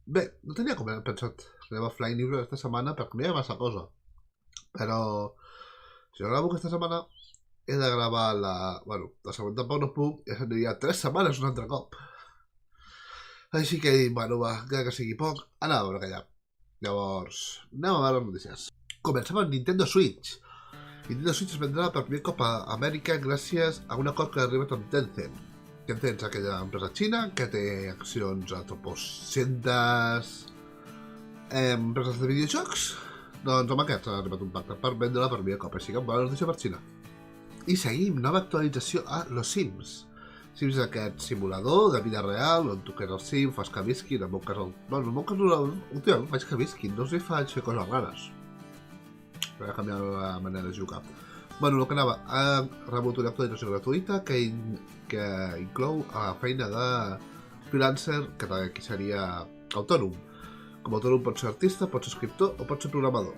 Bé, no tenia com pensat gravar Flying News aquesta setmana perquè no hi ha massa cosa. Però si no gravo aquesta setmana he de gravar la següent tampoc no puc i ja s'aniria 3 setmanes un altre cop. Així que, bueno, va, encara que sigui poc, anava a veure que hi ha. Llavors, anem a veure les notícies. Comencem amb Nintendo Switch. Nintendo Switch es vendrà per primer cop a Amèrica gràcies a un acord que ha arribat amb Tencent. Tencent és aquella empresa xina que té accions a 200 empreses de videojocs. Doncs amb aquests ha arribat un pacte per vendre-la per primer cop, així que bona notícia per Xina. I seguim, nova actualització a Los Sims. Sims és aquest simulador de vida real on tu crees el sim, fas que visquin, en el meu cas, últimament faig que visquin, no us hi faig fer coses rares. Per canviar la manera de jugar. Bueno, el que anava, ha rebut una actualització gratuïta que inclou la feina de freelancer, que aquí seria autònom. Com a autònom pot ser artista, pot ser escriptor o pot ser programador.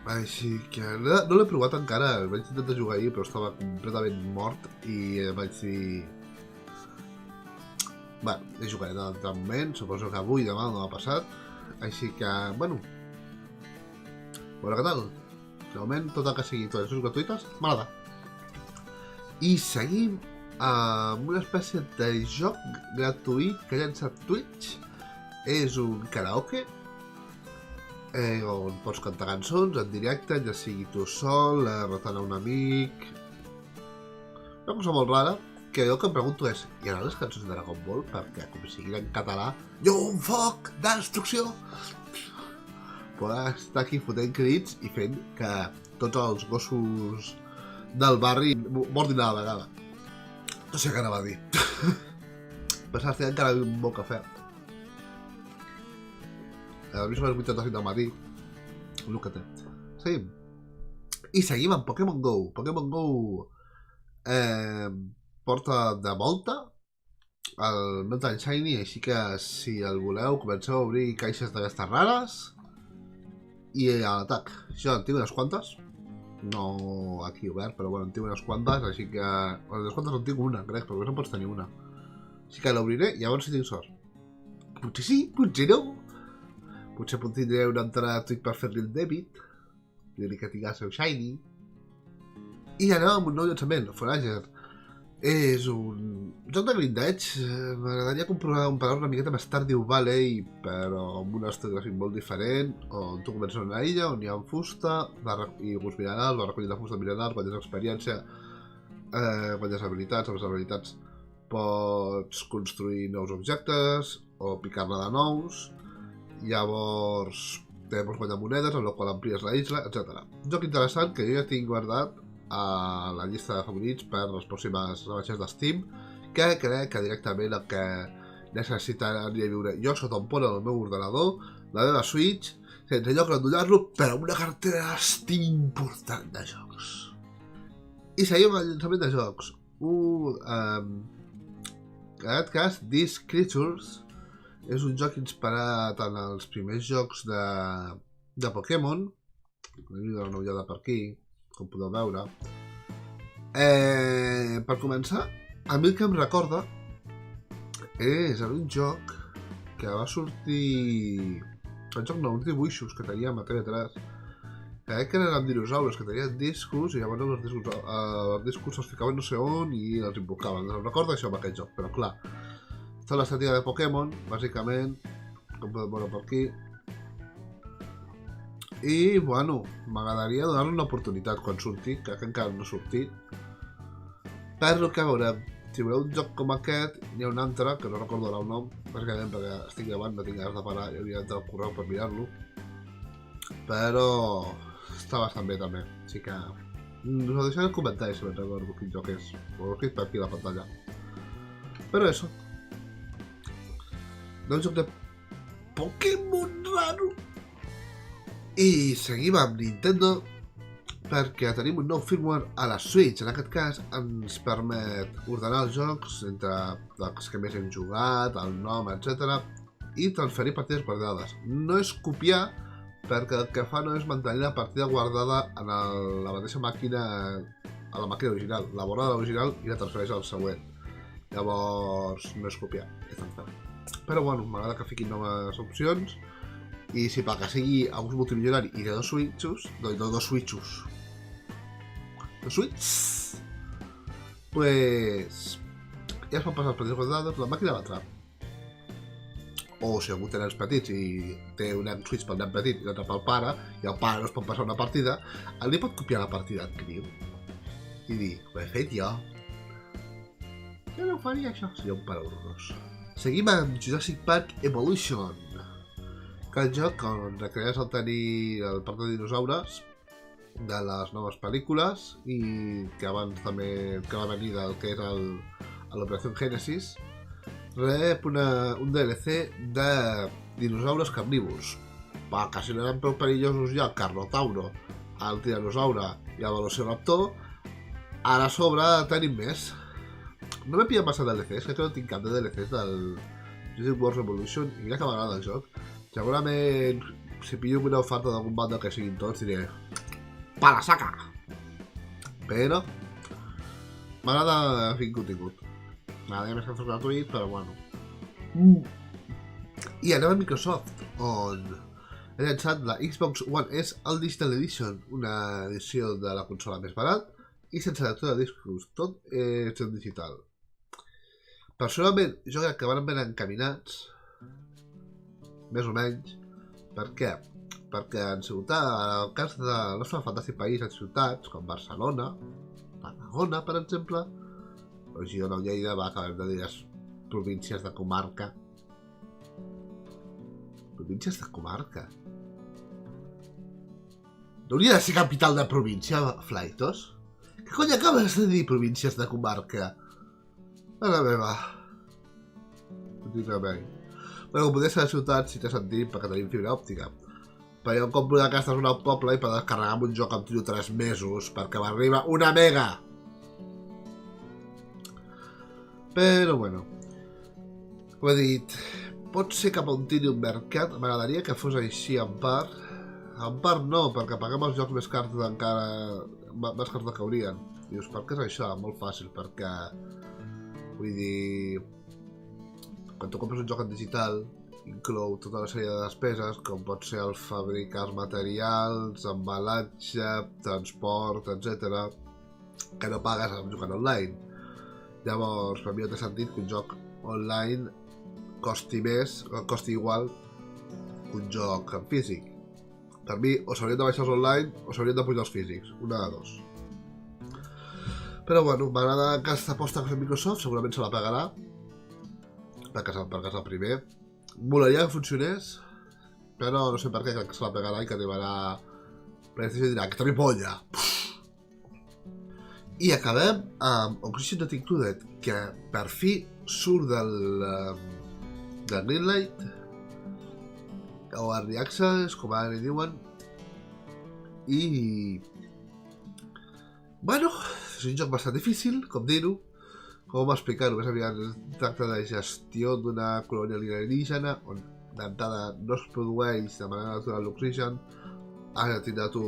Així que no l'he provat encara, vaig intentar jugar ahir però estava completament mort i vaig dir... Bé, hi jugaré d'altre moment, suposo que avui, demà, no m'ha passat. Així que, bueno... Bueno, què tal? De moment, tot el que sigui actualitzacions gratuïtes, m'agrada. I seguim amb una espècie de joc gratuït que ha llançat Twitch. És un karaoke on pots cantar cançons en directe, ja sigui tu sol, retant a un amic... Una cosa molt rara, que jo el que em pregunto és, hi haurà les cançons de Dragon Ball? Perquè, com siguin en català, llum, foc, destrucció... Podrà estar aquí fotent crits i fent que tots els gossos del barri mordin a la vegada. No sé què anava a dir. Pensava que encara un bon cafè. A mi són les 8:35 del matí. El que té. Seguim. I seguim amb Pokémon GO. Pokémon GO porta de volta el Metal Shiny, així que si el voleu comenceu a obrir caixes d'aquestes rares i a l'atac. Jo en tinc unes quantes. No aquí obert, però bueno, en tinc unes quantes, així que... Bueno, unes quantes en tinc una, crec, però no pots tenir una. Així que l'obriré i llavors si tinc sort. Potser sí, potser no. Potser tindré una entrada a Twitch per fer-li el dèbit. Dir-li que tinc el seu Shiny. I anem amb un nou llançament, Forager. És un joc de grindage. M'agradaria comprovar un parar una miqueta amb Stardew Valley, però amb un estil gràfic molt diferent, on tu comences en una illa on hi ha fusta i alguns minerals, vas recollir la fusta de minerals, guanyes experiència, guanyes habilitats, amb les habilitats pots construir nous objectes o picar-ne de nous. Llavors pots guanyar monedes, amb la qual amplies la isla, etc. Un joc interessant que jo ja tinc guardat a la llista de favorits per les pròximes rebaixes d'Steam, que crec que directament el que necessitaria viure jo sota un pont al meu ordenador, la meva Switch, sense lloc on donar-lo, però amb una cartera d'Steam important de jocs. I seguim amb el llançament de jocs. En aquest cas, These Creatures és un joc inspirat en els primers jocs de Pokémon. Anem a donar una ullada per aquí, com podeu veure. Per començar, a mi el que em recorda és un joc que va sortir... Un joc no, uns dibuixos que teníem a TV3. Crec que eren amb dinosaures, que tenien discos i llavors els discos els ficaven no sé on i els invocaven. Em recorda això amb aquest joc, però clar. Està l'estètica de Pokémon, bàsicament, com podem veure per aquí. I, bueno, m'agradaria donar-li una oportunitat quan surti, que encara no ha sortit. Però que veurem, si voleu un joc com aquest, n'hi ha un altre, que no recordo el nom, bàsicament perquè estic gravant, no tinc ganes de parar, i hauria d'entrar al correu per mirar-lo. Però està bastant bé també, així que... Us ho deixaré en comentaris si me'n recordo quin joc és, ho he escrit per aquí a la pantalla. Però això. Un joc de Pokémon raro. I seguim amb Nintendo perquè tenim un nou firmware a la Switch. En aquest cas ens permet ordenar els jocs entre els que més hem jugat, el nom, etc. I transferir partides guardades. No és copiar, perquè el que fa no és mantenir la partida guardada en la mateixa màquina, a la màquina original. La borra de l'original i la transfereix al següent. Llavors no és copiar, és transferir. Però bueno, m'agrada que fiquin noves opcions. I si pel que sigui a uns multimilionari i de dos switchos, pues ja es pot passar els petits guardats la màquina a l'altra. O si algú té nens petits i té un nen switch pel nen petit i l'altre pel pare, i el pare no es pot passar una partida, li pot copiar la partida al criu i dir, ho he fet jo. Jo no ho faria això, seria un pare horrorós. Seguim amb Jurassic Park Evolution, que el joc on recrees el tenir el parc de dinosaures de les noves pel·lícules i que abans també que va venir del que era l'Operació Genesis, rep un DLC de dinosaures carnívors, perquè si no eren prou perillosos ja el Carnotauro, el Tiranosaure i el Velociraptor, ara a sobre tenim més. No m'he pillat massa DLCs, crec que no tinc cap de DLCs del Jurassic World Revolution i mira que m'agrada el joc. Segurament si pillo una oferta d'algun banda que siguin tots diré para saca! Però m'agrada fer contingut. M'agrada més que el gratuït, però bueno. I anem a Microsoft, on he llançat la Xbox One S All Digital Edition, una edició de la consola més barat i sense lectura de discos, tot és en digital. Personalment, jo crec que van ben encaminats, més o menys. Per què? Perquè en ciutat, en el cas del nostre fantàstic país, en ciutats com Barcelona, Tarragona, per exemple, o Girona o Lleida, va acabar de dir les províncies de comarca. Províncies de comarca? No hauria de ser capital de província, Flaitos? Què cony acabes de dir províncies de comarca? Mare meva. Continuament. Bueno, com podria ser la ciutat si té sentit perquè tenim fibra òptica. Però jo em compro d'aquestes una al poble i per descarregar un joc em tiro 3 mesos perquè m'arriba una mega! Però bueno, com he dit, pot ser cap on tiri un mercat, m'agradaria que fos així en part. En part no, perquè paguem els jocs més cars encara, més cars del que haurien. Dius, per què és això? Molt fàcil, perquè, vull dir, quan tu compres un joc en digital, inclou tota una sèrie de despeses, com pot ser el fabricar els materials, embalatge, transport, etc., que no pagues jugant online. Llavors, per mi no té sentit que un joc online costi més, costi igual que un joc en físic. Per mi, o s'haurien de baixar els online o s'haurien de pujar els físics, una de dos. Però bueno, m'agrada aquesta aposta que fa Microsoft, segurament se la pagarà, perquè és el primer. Molaria que funcionés, però no sé per què, crec que se la pagarà i que arribarà PlayStation i dirà, que també polla! I acabem amb Oxygen Not Included, que per fi surt del Greenlight, o Early Access, com ara li diuen, i... Bueno, és un joc bastant difícil, com dir-ho, com explicar-ho, més aviat es tracta de gestió d'una colònia alienígena, on d'entrada no es produeix de manera natural l'oxigen, ara tindrà tu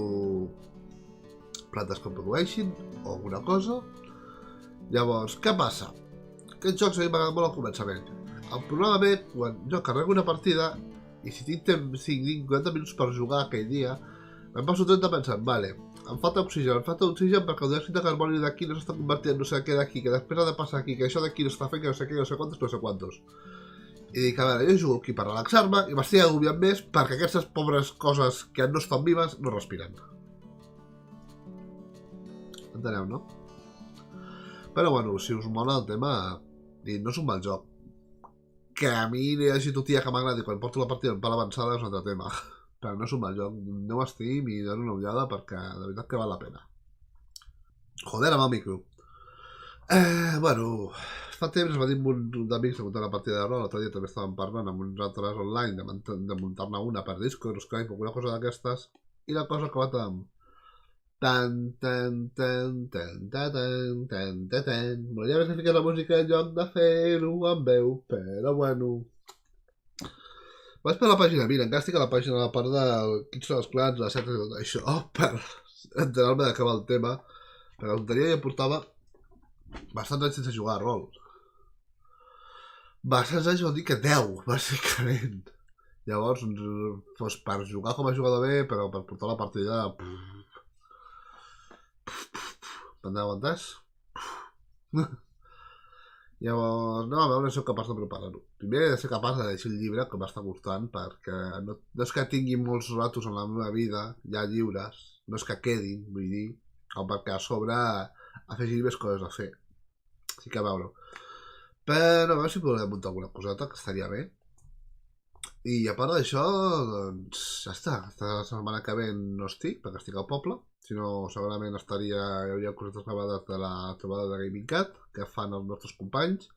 plantes que produeixin o alguna cosa. Llavors, què passa? Aquest joc s'ha m'agrada molt al començament. El problema ve quan jo carrego una partida i si tinc temps 40 minuts per jugar aquell dia, em passo 30 pensant, vale, em falta oxigen perquè el diòxid de carboni d'aquí no s'està convertint en no sé què d'aquí, que després ha de passar aquí, que això d'aquí no s'està fent, que no sé què, no sé quantos. I dic, a veure, jo jugo aquí per relaxar-me i m'estic agobiant més perquè aquestes pobres coses que no estan vives no respiren. Enteneu, no? Però bueno, si us mola el tema, no és un mal joc. Que a mi hi hagi tot dia que m'agradi quan porto la partida en part avançada és un altre tema. Però no és un mal joc, aneu a Steam i dono una ullada perquè de veritat que val la pena. Joder, amb el micro. Bueno, fa temps va dir un munt d'amics de muntar una partida de rol, l'altre dia també estàvem parlant amb uns altres online de muntar-ne una per Discord, Skype o alguna cosa d'aquestes, i la cosa ha acabat amb M'hauria més de ficar la música en lloc de fer-ho amb veu, però bueno. Vaig per la pàgina, mira, encara estic a la pàgina a la part del quins són els clans, les setes i tot això, per enterar-me d'acabar el tema, perquè la tonteria ja portava bastants anys sense jugar a rol. Bastants anys vol dir que 10, bàsicament. Llavors, doncs, per jugar com a jugador bé, però per portar la partida... M'enteu entès? Llavors, no, a veure si soc capaç de preparar-ho. Primer he de ser capaç de llegir el llibre, que m'està costant, perquè no és que tingui molts ratos en la meva vida, ja lliures, no és que quedin, vull dir, o perquè a sobre afegir més coses a fer. Així que a veure. Però a veure si podem muntar alguna coseta, que estaria bé. I a part d'això, doncs ja està. Aquesta setmana que ve no estic, perquè estic al poble. Si no, segurament hi hauria cosetes gravades de la trobada de Gaming Cat, que fan els nostres companys.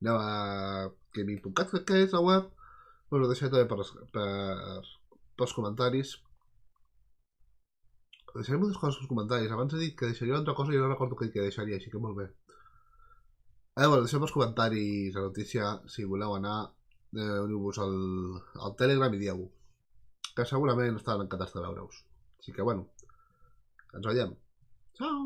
Aneu a gaming.cat, crec que és la web. Us ho deixaré també pels comentaris. Deixaré moltes coses als comentaris. Abans he dit que deixaria una altra cosa i no recordo què deixaria, així que molt bé. Bueno, deixeu els comentaris la notícia, si voleu anar, uniu-vos al Telegram i dieu-ho, que segurament estaran encantats de veure-us. Així que, bueno, ens veiem. Ciao!